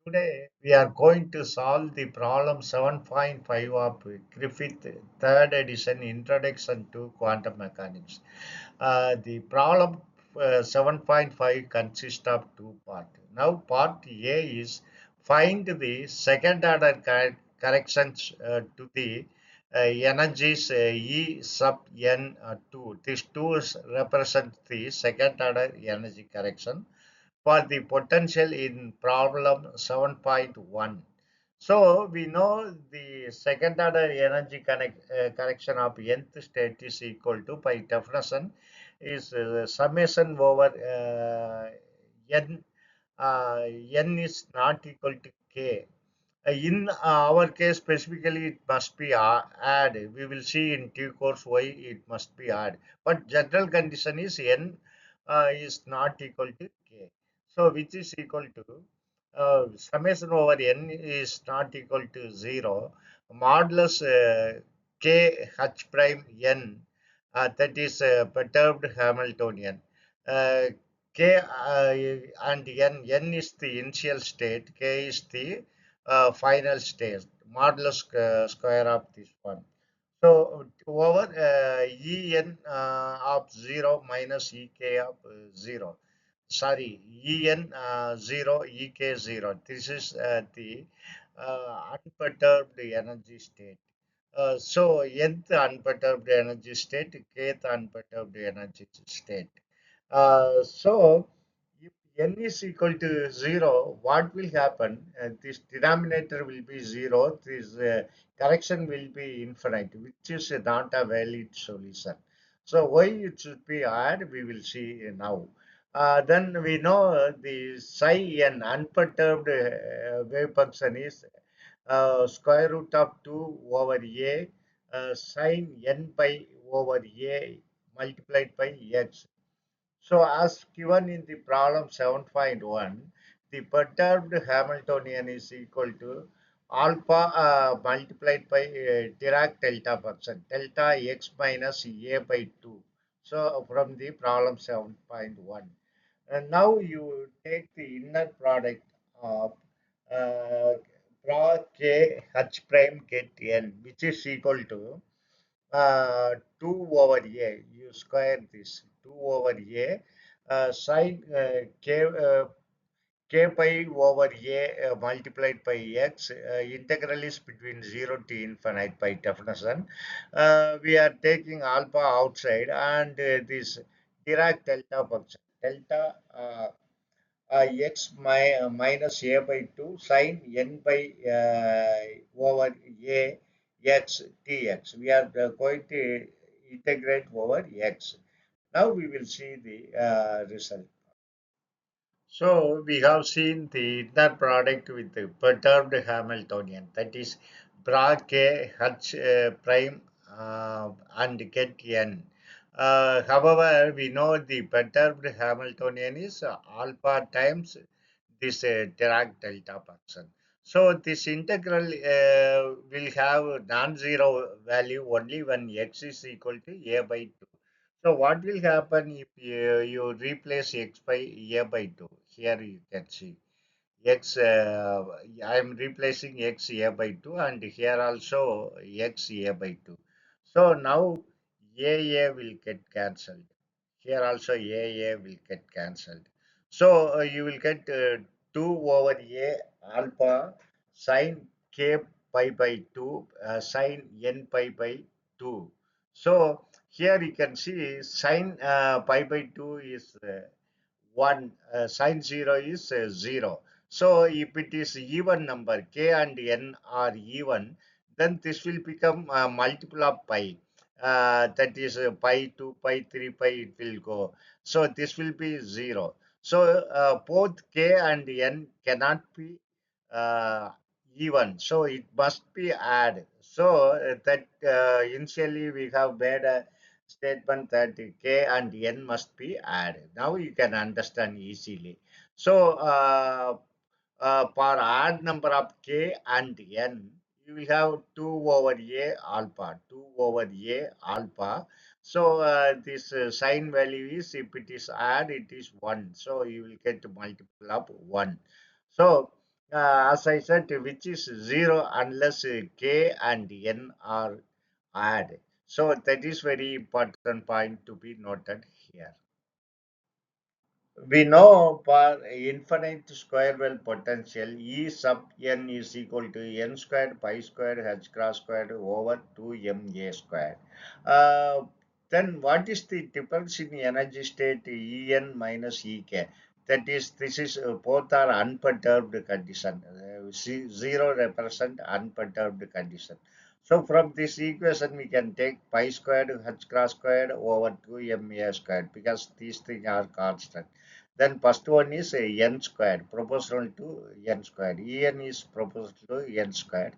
Today we are going to solve the problem 7.5 of Griffith third edition Introduction to Quantum Mechanics. The problem 7.5 consists of two parts. Now part A is find the second order corrections to the energies E sub n 2. These two represent the second order energy correction for the potential in problem 7.1. So we know the second order energy correction of nth state is equal to, by definition, is summation over n. N is not equal to k. In our case specifically, it must be add. We will see in due course why it must be add. But general condition is n is not equal to k. So which is equal to summation over n is not equal to 0. Modulus k h prime n, that is perturbed Hamiltonian. Uh, k and n is the initial state, k is the final state, modulus square of this one. So over En of 0 minus Ek of 0. Sorry, En 0, Ek 0. This is the unperturbed energy state. So nth unperturbed energy state, kth unperturbed energy state. So if n is equal to 0, what will happen? This denominator will be 0. This correction will be infinite, which is not a valid solution. So why it should be add, we will see now. Then we know the psi n unperturbed wave function is square root of 2 over a sine n pi over a multiplied by x. So as given in the problem 7.1, the perturbed Hamiltonian is equal to alpha multiplied by Dirac delta function, delta x minus a by 2. So from the problem 7.1. And now you take the inner product of uh, pro k h prime get n, which is equal to 2 over a. You square this 2 over a sine k pi over a multiplied by x. Integral is between 0 to infinite by definition. We are taking alpha outside, and this Dirac delta function, delta x minus a by 2 sine n by over a x dx. We are going to integrate over x. Now we will see the result. So we have seen the inner product with the perturbed Hamiltonian, that is bra k h prime and get n. However, we know the perturbed Hamiltonian is alpha times this Dirac delta function. So this integral will have non-zero value only when x is equal to a by 2. So what will happen if you replace x by a by 2? Here you can see x, I am replacing x a by 2, and here also x a by 2. So now a will get cancelled. Here also a will get cancelled. So you will get 2 over a alpha sine k pi by 2 sine n pi by 2. So here you can see sine pi by 2 is 1, sine 0 is 0. So if it is even number, k and n are even, then this will become a multiple of pi. That is pi 2, pi 3, pi, it will go. So this will be 0. So both k and n cannot be uh, even. So it must be add. So that initially we have made a statement that k and n must be added. Now you can understand easily. So for odd number of k and n, you will have 2 over a alpha, 2 over a alpha. So this sign value is, if it is add, it is 1. So you will get multiple of 1. So as I said, which is zero unless k and n are add. So that is very important point to be noted here. We know for infinite square well potential, E sub n is equal to n squared pi squared h cross squared over 2ma squared. Uh, then what is the difference in energy state En minus Ek? That is, this is both are unperturbed condition. Zero represent unperturbed condition. So from this equation, we can take pi squared h cross squared over 2ma squared because these things are constant. Then first one is n squared, proportional to n squared. En is proportional to n squared.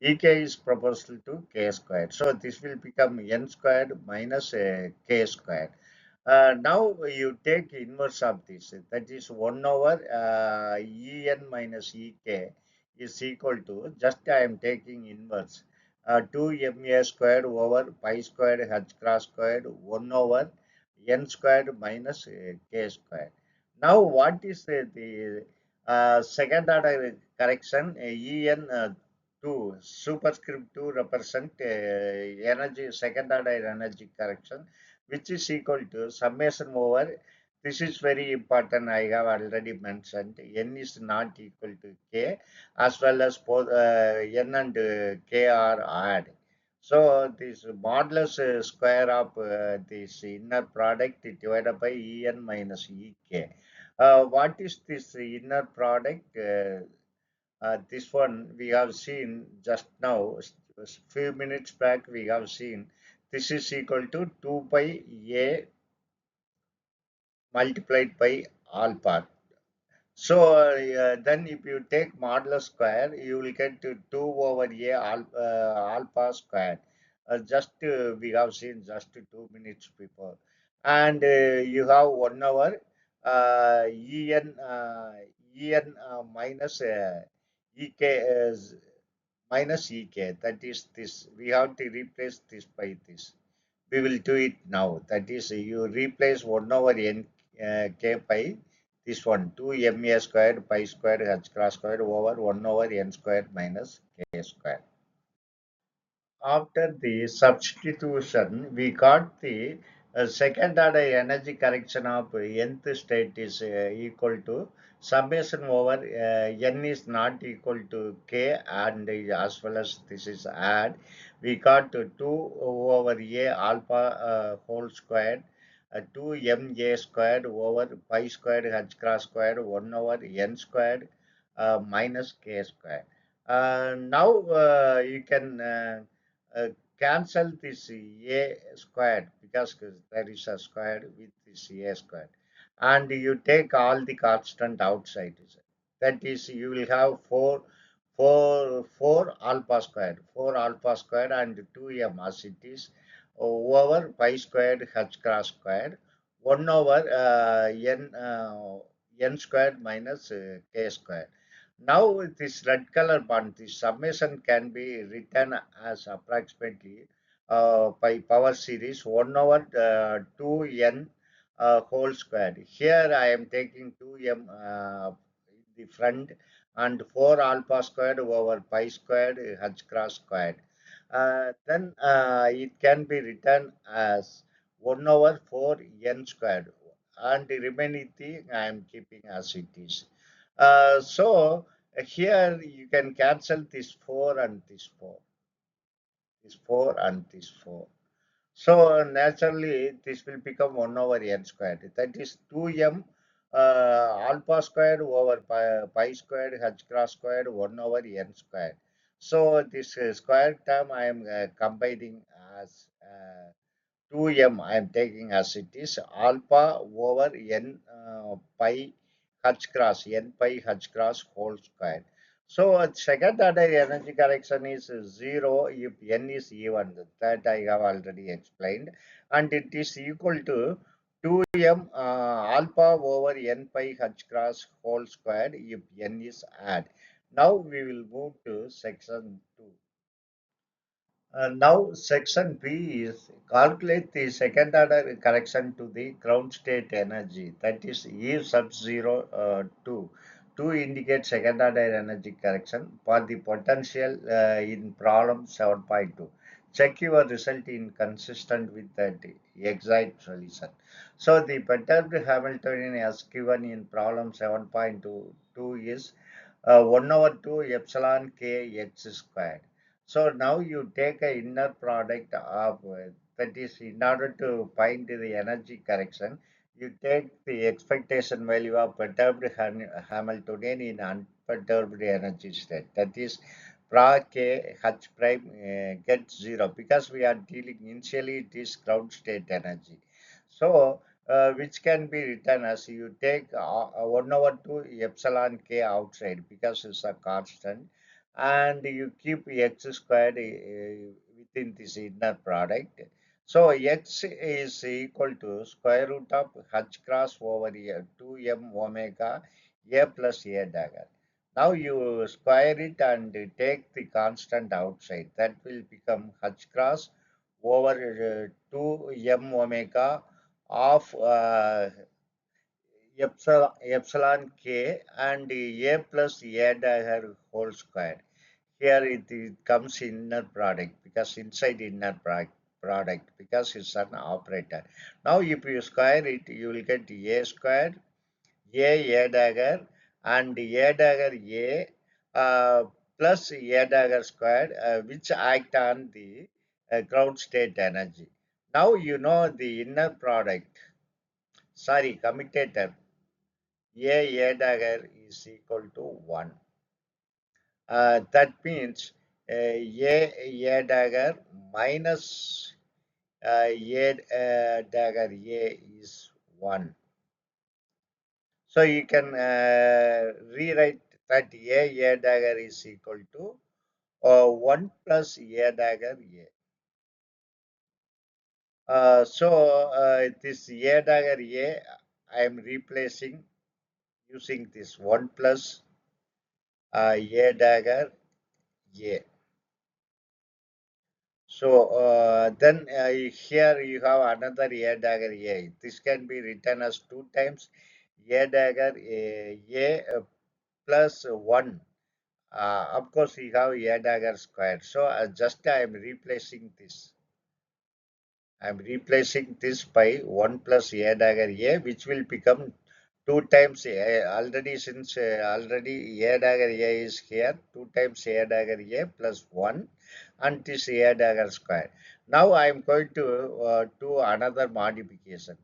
Ek is proportional to k squared. So this will become n squared minus k squared. Now you take inverse of this. That is 1 over En minus Ek is equal to, just I am taking inverse, 2ma squared over pi squared h cross squared 1 over n squared minus k squared. Now, what is the second order correction? En 2 superscript 2 represent energy second order energy correction, which is equal to summation over. This is very important. I have already mentioned n is not equal to k, as well as both n and k are add. So this modulus square of this inner product divided by En minus Ek. What is this inner product? This one we have seen just now, few minutes back we have seen. This is equal to 2 pi A multiplied by alpha. So then if you take modulus square, you will get to 2 over A alpha square. Just we have seen just 2 minutes before. And you have 1 over En minus Ek minus Ek. That is this. We have to replace this by this. We will do it now. That is, you replace 1 over n k pi, this one 2 ma squared pi squared h cross squared over 1 over n squared minus k squared. After the substitution, we got the second order energy correction of nth state is equal to summation over n is not equal to k, and as well as this is add, we got to 2 over a alpha whole squared, 2 ma squared over pi squared h cross squared 1 over n squared minus k squared. Now you can cancel this a squared because there is a squared with this a squared, and you take all the constant outside. That is, you will have 4 alpha squared, 4 alpha squared, and 2m as it is over pi squared h cross squared 1 over n squared minus k squared. Now this red color bond, this summation can be written as approximately by power series 1 over 2n whole squared. Here I am taking 2m in the front and 4 alpha squared over pi squared h cross squared. Then it can be written as 1 over 4 n squared, and the remaining thing I am keeping as it is. So here you can cancel this 4 and this 4, this 4 and this 4. So naturally this will become 1 over n squared. That is 2m alpha squared over pi squared h cross squared 1 over n squared. So this square term I am combining as 2m I am taking as it is alpha over n pi h cross n pi h cross whole square. So second order energy correction is 0 if n is even. That I have already explained, and it is equal to 2m alpha over n pi h cross whole square if n is add. Now we will move to section 2. Now section B is calculate the second order correction to the ground state energy, that is E sub 0 2 2 indicates second order energy correction for the potential in problem 7.2. Check your result in consistent with that exact solution. So the perturbed Hamiltonian as given in problem 7.2 is 1 over 2 epsilon k x squared. So now you take a inner product of that is in order to find the energy correction, you take the expectation value of perturbed Hamiltonian in unperturbed energy state. That is, pra k h prime gets 0 because we are dealing initially it is ground state energy. So, which can be written as you take 1 over 2 epsilon k outside because it's a constant, and you keep x squared within this inner product. So x is equal to square root of h cross over here 2m omega a plus a dagger. Now you square it and take the constant outside. That will become h cross over 2m omega of epsilon k and a plus a dagger whole square. Here it comes inner product because inside inner product because it's an operator. Now if you square it, you will get a squared, a dagger, and a dagger a plus a dagger squared, which act on the ground state energy. Now you know the inner product, sorry, commutator a dagger is equal to 1. That means a dagger minus a dagger a is 1. So you can rewrite that a dagger is equal to 1 plus a dagger a. This a dagger a, I am replacing using this 1 plus a dagger a. So then here you have another a dagger a. This can be written as 2 times a dagger a plus 1. Of course, you have a dagger squared. So just I am replacing this. I am replacing this by 1 plus a dagger a, which will become 2 times already since already a dagger a is here, 2 times a dagger a plus 1 and this a dagger square. Now I am going to do another modification.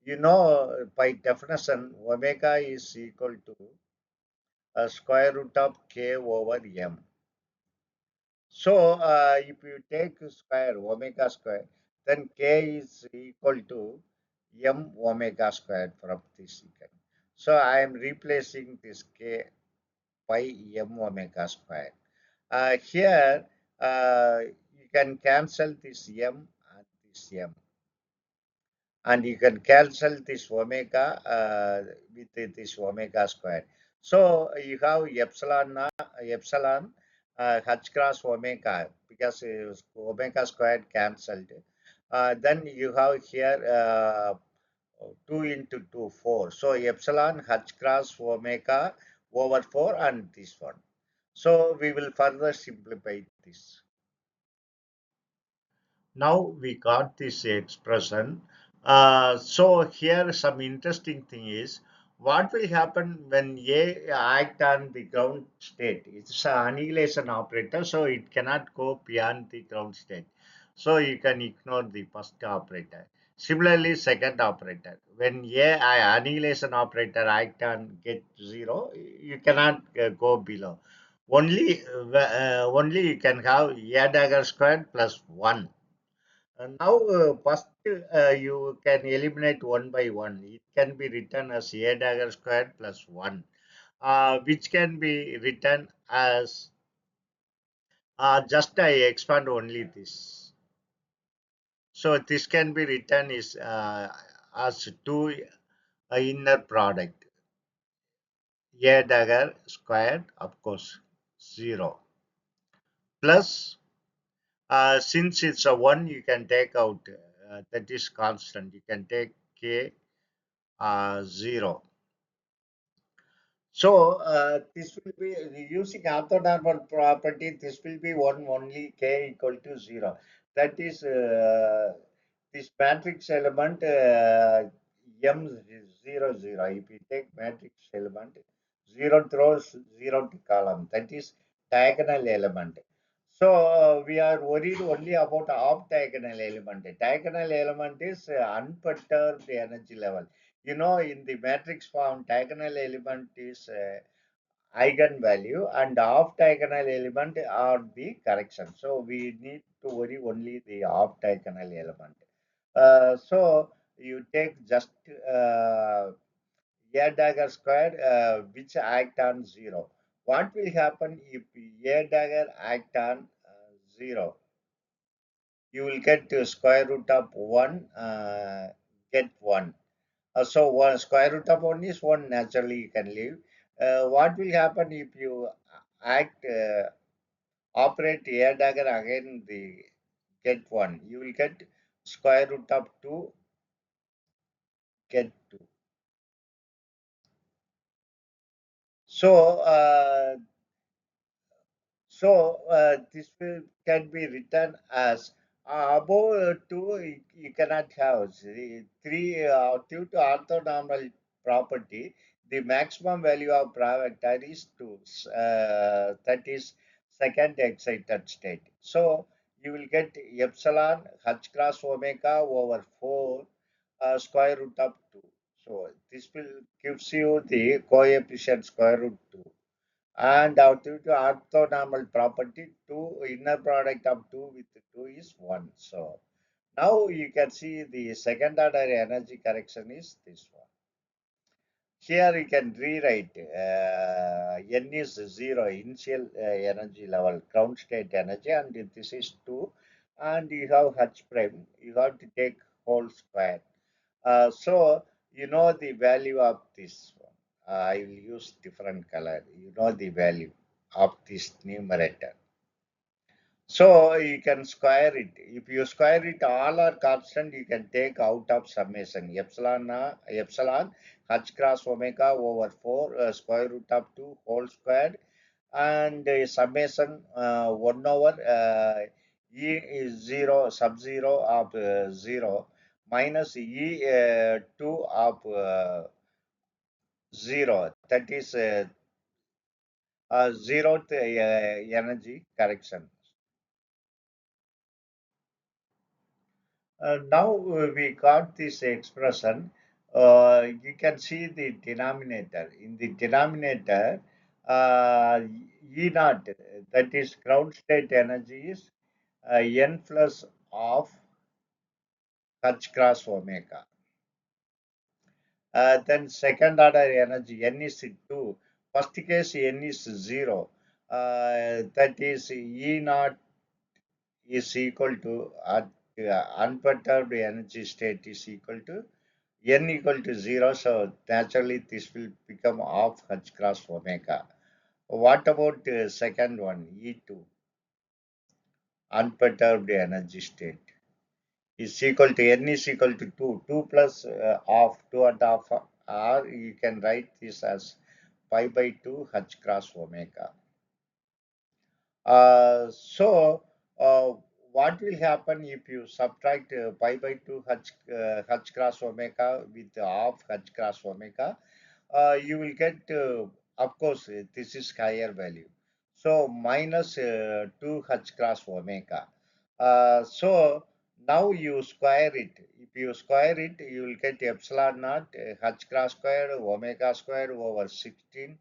You know, by definition, omega is equal to a square root of k over m. So if you take square omega square, then k is equal to m omega squared from this equation. So I am replacing this k by m omega square. Here you can cancel this m and this m, and you can cancel this omega with this omega square. So you have epsilon h cross omega because omega squared cancelled. Then you have here 2 into 2, 4. So epsilon h cross omega over 4 and this one. So we will further simplify this. Now we got this expression. So here some interesting thing is what will happen when A act on the ground state. It's an annihilation operator, so it cannot go beyond the ground state. So you can ignore the first operator. Similarly, second operator. When annihilation operator act on get 0, you cannot go below. Only you can have a dagger squared plus 1. Now, first you can eliminate one by one. It can be written as a dagger squared plus 1, which can be written as just I expand only this. So this can be written is as 2 inner product. A dagger squared, of course, 0. Plus, since it's a 1, you can take out, that is constant. You can take k 0. So this will be using orthonormal property. This will be one only k equal to 0. That is this matrix element M00. If you take matrix element 0 throws 0 to column, that is diagonal element. So we are worried only about off diagonal element. Diagonal element is unperturbed energy level. You know, in the matrix form, diagonal element is eigenvalue and off diagonal element are the correction. So we need to worry only the off diagonal element. So you take just a dagger square which act on 0. What will happen if a dagger act on 0? You will get square root of 1, get 1. So one square root of 1 is 1, naturally you can leave. What will happen if you act operate a dagger again the get 1? You will get square root of 2, get 2. So this will can be written as above 2 you cannot have three due to orthonormal property. The maximum value of vector is 2. That is second excited state. So you will get epsilon h cross omega over 4 square root of 2. So this will gives you the coefficient square root 2, and due to orthonormal property 2 inner product of 2 with 2 is 1. So now you can see the second order energy correction is this one. Here you can rewrite n is 0 initial energy level ground state energy, and this is 2, and you have h prime, you have to take whole square. So you know the value of this one. I will use different color. You know the value of this numerator. So you can square it. If you square it, all are constant. You can take out of summation epsilon epsilon h cross omega over 4 square root of 2 whole squared, and summation 1 over e is 0 sub 0 of 0 minus e 2 of 0. That is zeroth energy correction. Now we got this expression. You can see the denominator. In the denominator, E naught, that is ground state energy, is n plus of h cross omega. Then second order energy, n is 2. First case, n is 0. That is E naught is equal to unperturbed energy state is equal to n equal to 0. So naturally this will become half h cross omega. What about second one, E2, unperturbed energy state is equal to n is equal to 2. 2 plus half, 2 and half, or you can write this as pi by 2 h cross omega. So, what will happen if you subtract pi by 2 h cross omega with half h cross omega? You will get, of course, this is higher value. So, minus 2 h cross omega. So, now you square it. If you square it, you will get epsilon naught h cross square omega square over 16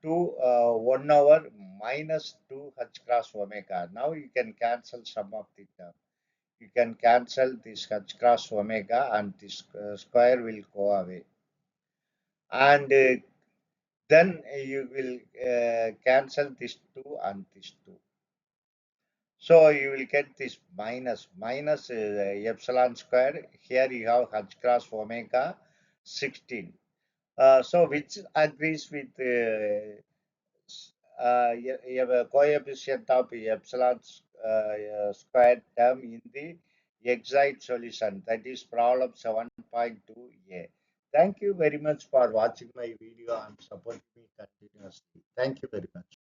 to 1 over minus 2 h cross omega. Now you can cancel some of the term. You can cancel this h cross omega, and this square will go away. And then you will cancel this 2 and this 2. So you will get this minus epsilon square. Here you have h cross omega 16. So which agrees with you have a coefficient of epsilon squared term in the exact solution. That is problem 7.2a. Thank you very much for watching my video and supporting me continuously. Thank you very much.